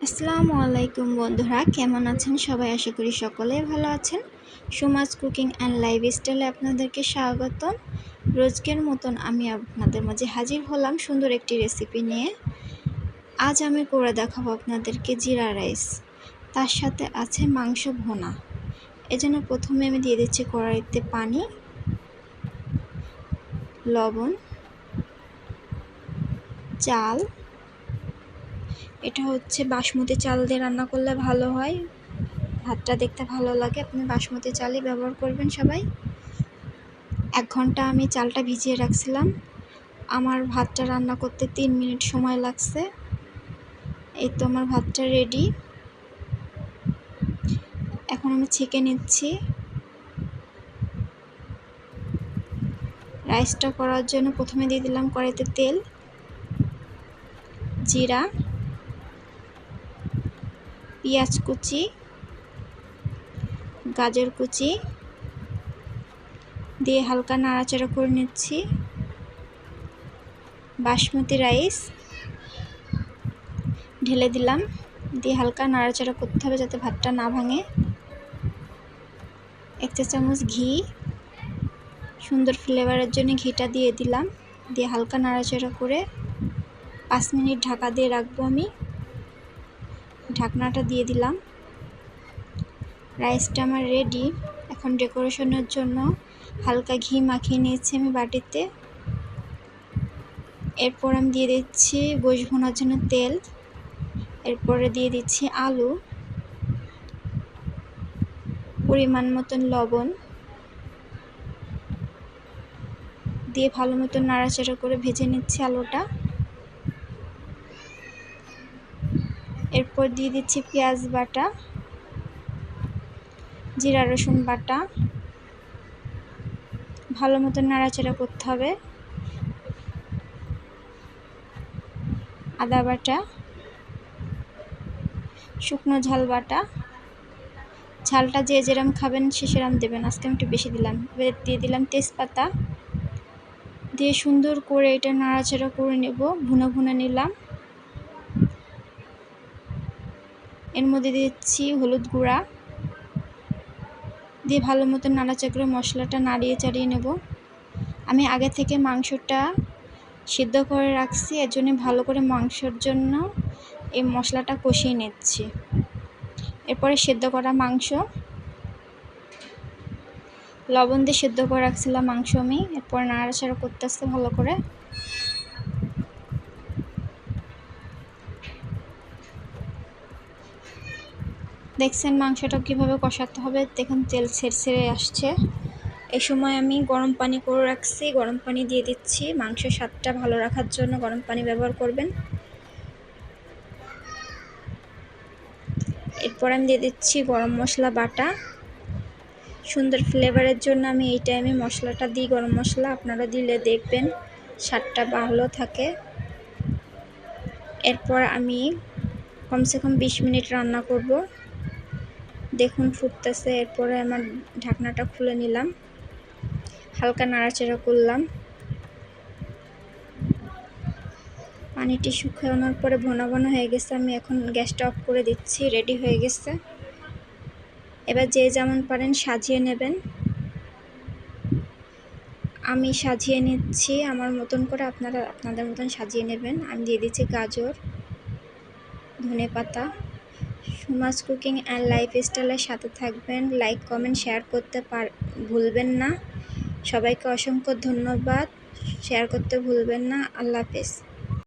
আসসালামু আলাইকুম বন্ধুরা, কেমন আছেন সবাই? আশা করি সকলেই ভালো আছেন। সুমাস কুকিং অ্যান্ড লাইফস্টাইলে আপনাদেরকে স্বাগতম। রোজকের মতন আমি আপনাদের মাঝে হাজির হলাম সুন্দর একটি রেসিপি নিয়ে। আজ আমি করে দেখাবো আপনাদেরকে জিরা রাইস, তার সাথে আছে মাংস ভুনা। এজন্য প্রথমে আমি দিয়ে দিচ্ছি কড়াইতে পানি, লবণ, চাল। এটা হচ্ছে বাসমতি চাল দিয়ে রান্না করলে ভালো হয়, ভাতটা দেখতে ভালো লাগে। আপনি বাসমতি চালই ব্যবহার করবেন সবাই। 1 ঘন্টা আমি চালটা ভিজিয়ে রাখছিলাম। আমার ভাতটা রান্না করতে 3 মিনিট সময় লাগছে। এই তো আমার ভাতটা রেডি। এখন আমি ছেঁকে নিচ্ছি। রাইসটা করার জন্য প্রথমে দিয়ে দিলাম কড়াইতে তেল, জিরা, পেঁয়াজ কুচি, গাজর কুচি দিয়ে হালকা নাড়াচাড়া করে নিচ্ছি। বাসমতি রাইস ঢেলে দিলাম, দিয়ে হালকা নাড়াচাড়া করতে হবে যাতে ভাতটা না ভাঙে। 1 চা চামচ ঘি, সুন্দর ফ্লেভারের জন্য ঘিটা দিয়ে দিলাম, দিয়ে হালকা নাড়াচাড়া করে 5 মিনিট ঢাকা দিয়ে রাখবো আমি। ঢাকনাটা দিয়ে দিলাম। রাইসটা আমার রেডি। এখন ডেকোরেশনের জন্য হালকা ঘি মাখিয়ে নিয়েছি আমি বাটিতে। এরপর আমি দিয়ে দিচ্ছি গোশ ভুনার জন্য তেল, এরপরে দিয়ে দিচ্ছি আলু, পরিমাণ মতন লবণ দিয়ে ভালো মতন নাড়াচাড়া করে ভেজে নিচ্ছি আলুটা। এরপর দিয়ে দিচ্ছি পেঁয়াজ বাটা, জিরা রসুন বাটা, ভালো মতন নাড়াচাড়া করতে হবে। আদা বাটা, শুকনো ঝাল বাটা, ঝালটা যে যেরম খাবেন সে সেরম দেবেন। আজকে আমি একটু বেশি দিলাম। এবার দিয়ে দিলাম তেজপাতা, দিয়ে সুন্দর করে এটা নাড়াচাড়া করে নেব। ভুনা ভুনা নিলাম। এর মধ্যে দিচ্ছি হলুদ গুঁড়া, দিয়ে ভালো মতো নাড়াচাড়া করে মশলাটা নাড়িয়ে চাড়িয়ে নেব। আমি আগে থেকে মাংসটা সিদ্ধ করে রাখছি, এর জন্য ভালো করে মাংসর জন্য এই মশলাটা কষিয়ে নিচ্ছি। এরপরে সেদ্ধ করা মাংস, লবণ দিয়ে সেদ্ধ করে রাখছিলাম মাংস আমি। এরপর নাড়াচাড়া করতে আসতে ভালো করে। দেখছেন মাংসটা কিভাবে কষাতে হবে, দেখুন তেল ছেড়ে আসছে। এই সময় আমি গরম পানি করে রাখছি, গরম পানি দিয়ে দিচ্ছি। মাংসের স্বাদটা ভালো রাখার জন্য গরম পানি ব্যবহার করবেন। এরপর আমি দিয়ে দিচ্ছি গরম মশলা বাটা। সুন্দর ফ্লেভারের জন্য আমি এই টাইমে মশলাটা দিই, গরম মশলা। আপনারা দিলে দেখবেন স্বাদটা ভালো থাকে। এরপর আমি কমসে কম 20 মিনিট রান্না করব। দেখুন ফুটতেছে। এরপরে আমার ঢাকনাটা খুলে নিলাম, হালকা নাড়াচাড়া করলাম। পানিটি শুকানোর পরে ঘন ঘন হয়ে গেছে। আমি এখন গ্যাসটা অফ করে দিচ্ছি। রেডি হয়ে গেছে। এবার যে যেমন পারেন সাজিয়ে নেবেন। আমি সাজিয়ে নিচ্ছি আমার মতন করে, আপনারা আপনাদের মতন সাজিয়ে নেবেন। আমি দিয়ে দিচ্ছি গাজর, ধনেপাতা। সুমাস কুকিং অ্যান্ড লাইফস্টাইলের সাথে থাকবেন। লাইক কমেন্ট শেয়ার করতে ভুলবেন না। সবাইকে অসংখ্য ধন্যবাদ। শেয়ার করতে ভুলবেন না। আল্লাহ হাফেজ।